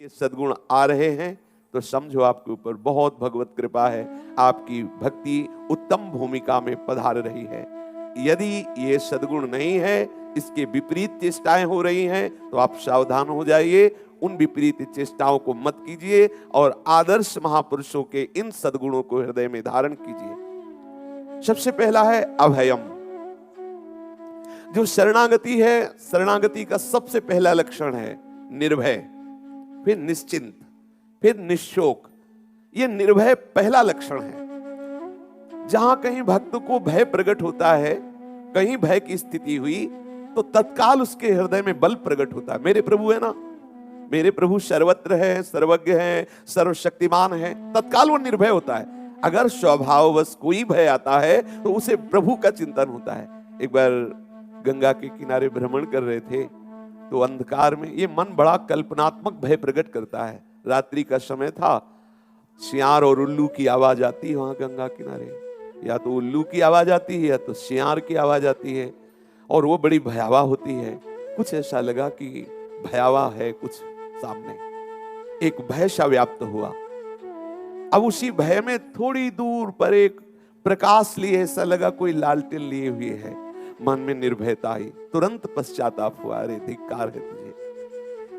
ये सद्गुण आ रहे हैं तो समझो आपके ऊपर बहुत भगवत कृपा है, आपकी भक्ति उत्तम भूमिका में पधार रही है। यदि ये सद्गुण नहीं है, इसके विपरीत चेष्टाएं हो रही हैं, तो आप सावधान हो जाइए, उन विपरीत चेष्टाओं को मत कीजिए और आदर्श महापुरुषों के इन सद्गुणों को हृदय में धारण कीजिए। सबसे पहला है अभयम। जो शरणागति है, शरणागति का सबसे पहला लक्षण है निर्भय, फिर निश्चिंत, फिर निशोक। ये निर्भय पहला लक्षण है। जहां कहीं भक्त को भय प्रकट होता है, कहीं भय की स्थिति हुई, तो तत्काल उसके हृदय में बल प्रकट होता है। मेरे प्रभु है ना, मेरे प्रभु सर्वत्र है, सर्वज्ञ है, सर्वशक्तिमान है, तत्काल वो निर्भय होता है। अगर स्वभाववश कोई भय आता है तो उसे प्रभु का चिंतन होता है। एक बार गंगा के किनारे भ्रमण कर रहे थे, तो अंधकार में ये मन बड़ा कल्पनात्मक भय प्रकट करता है। रात्रि का समय था, सियार और उल्लू की आवाज आती है वहां गंगा किनारे, या तो उल्लू की आवाज आती है या तो सियार की आवाज आती है, और वो बड़ी भयावह होती है। कुछ ऐसा लगा कि भयावह है कुछ सामने, एक भय सा व्याप्त हुआ। अब उसी भय में थोड़ी दूर पर एक प्रकाश लिए, ऐसा लगा कोई लालटेन लिए हुए है। मन में निर्भयता आई, तुरंत पश्चाताप हुआ, अरे धिक्कार है तुझे,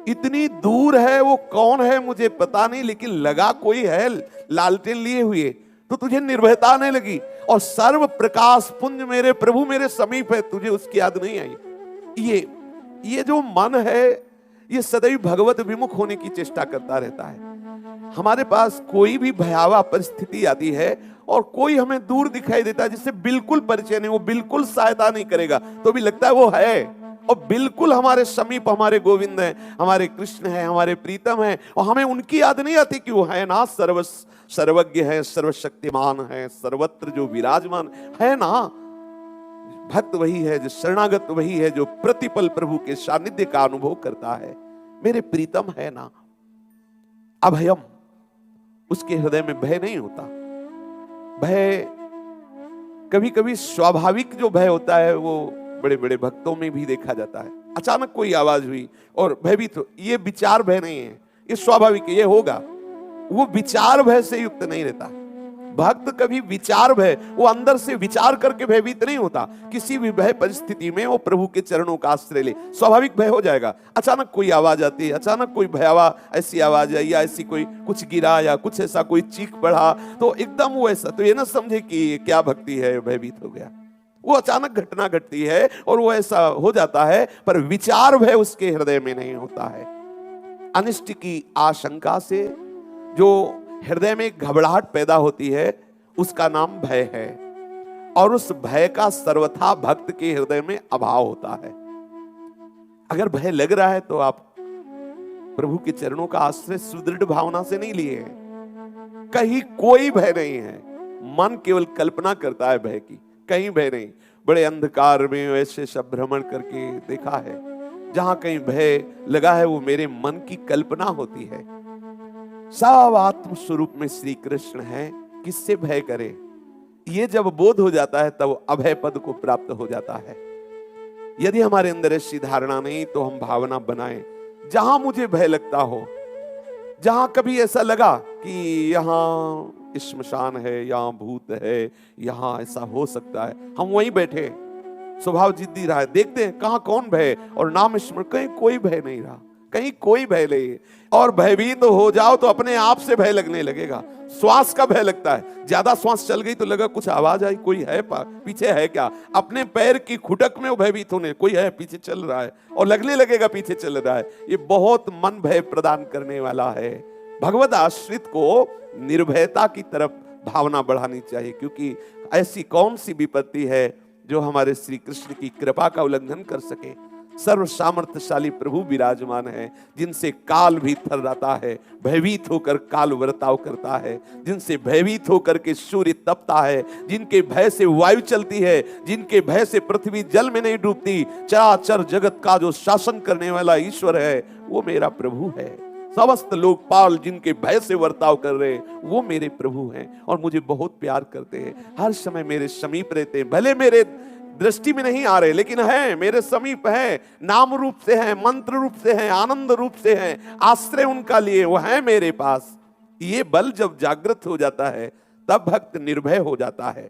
इतनी दूर है, वो कौन है मुझे पता नहीं, लेकिन लगा कोई है लालटेन लिए हुए, तो तुझे निर्भयता आने लगी। और सर्व प्रकाश पुंज मेरे प्रभु मेरे समीप है, तुझे उसकी याद नहीं आई। ये जो मन है, ये सदैव भगवत विमुख होने की चेष्टा करता रहता है। हमारे पास कोई भी भयावह परिस्थिति आती है और कोई हमें दूर दिखाई देता है जिससे बिल्कुल परिचय नहीं, वो बिल्कुल सहायता नहीं करेगा, तो भी लगता है वो है, और बिल्कुल हमारे समीप हमारे गोविंद हैं, हमारे कृष्ण हैं, हमारे प्रीतम हैं, और हमें उनकी याद नहीं आती कि वो है ना, सर्वज्ञ है, सर्वशक्तिमान है, सर्वत्र जो विराजमान है ना। भक्त वही है, जो शरणागत वही है, जो प्रतिपल प्रभु के सानिध्य का अनुभव करता है। मेरे प्रीतम है ना। अभयम, उसके हृदय में भय नहीं होता। भय कभी कभी स्वाभाविक जो भय होता है वो बड़े बड़े भक्तों में भी देखा जाता है। अचानक कोई आवाज हुई और भयभीत हो, ये विचार भय नहीं है, ये स्वाभाविक है, ये होगा। वो विचार भय से युक्त नहीं रहता। भक्त कभी विचार भय, वो अंदर से विचार करके भयभीत नहीं होता। किसी भी भय परिस्थिति में वो प्रभु के चरणों का आश्रय ले, स्वाभाविक भय हो जाएगा। अचानक कोई आवाज आती है, अचानक कोई भयावह ऐसी आवाज आई, या ऐसी कोई कुछ गिरा, या कुछ ऐसा कोई चीख पड़ा, तो एकदम वो ऐसा, तो ये ना समझे कि क्या भक्ति है, भयभीत हो गया। वो अचानक घटना घटती है और वो ऐसा हो जाता है, पर विचार भय उसके हृदय में नहीं होता है। अनिष्ट की आशंका से जो हृदय में घबराहट पैदा होती है, उसका नाम भय है, और उस भय का सर्वथा भक्त के हृदय में अभाव होता है। अगर भय लग रहा है तो आप प्रभु के चरणों का आश्रय सुदृढ़ भावना से नहीं लिए हैं। कहीं कोई भय नहीं है, मन केवल कल्पना करता है भय की, कहीं भय नहीं। बड़े अंधकार में ऐसे सब भ्रमण करके देखा है, जहां कहीं भय लगा है वो मेरे मन की कल्पना होती है। सब आत्म स्वरूप में श्री कृष्ण है, किससे भय करे? ये जब बोध हो जाता है तब अभय पद को प्राप्त हो जाता है। यदि हमारे अंदर ऐसी धारणा नहीं, तो हम भावना बनाएं, जहां मुझे भय लगता हो, जहां कभी ऐसा लगा कि यहां श्मशान है, यहां भूत है, यहां ऐसा हो सकता है, हम वहीं बैठे, स्वभाव जिद्दी रहा है, देखते हैं कहां कौन भय, और नाम स्मरण, कहीं कोई भय नहीं रहा, कहीं कोई भय नहीं। और भयभीत तो हो जाओ तो अपने आप से भय लगने लगेगा। श्वास का भय लगता है, ज्यादा श्वास चल गई तो लगा कुछ आवाज आई, कोई है पीछे है क्या, अपने पैर की खुटक में वो भयभीत होने, कोई है पीछे चल रहा है, और लगने लगेगा पीछे चल रहा है। ये बहुत मन भय प्रदान करने वाला है। भगवत आश्रित को निर्भयता की तरफ भावना बढ़ानी चाहिए, क्योंकि ऐसी कौन सी विपत्ति है जो हमारे श्री कृष्ण की कृपा का उल्लंघन कर सके। सर्व सामर्थ्यशाली प्रभु विराजमान है, जिनसे काल भी थर्राता है, भयभीत होकर काल वर्ताव करता है, जिनसे भयभीत होकर के सूर्य तपता है, जिनके भय से वायु चलती है, जिनके भय से पृथ्वी जल में नहीं डूबती। चराचर जगत का जो शासन करने वाला ईश्वर है, वो मेरा प्रभु है। समस्त लोकपाल जिनके भय से वर्ताव कर रहे हैं, वो मेरे प्रभु हैं, और मुझे बहुत प्यार करते हैं, हर समय मेरे समीप रहते हैं। भले मेरे दृष्टि में नहीं आ रहे, लेकिन है, मेरे समीप है, नाम रूप से है, मंत्र रूप से है, आनंद रूप से है, आश्रय उनका लिए वो है मेरे पास। ये बल जब जागृत हो जाता है तब भक्त निर्भय हो जाता है।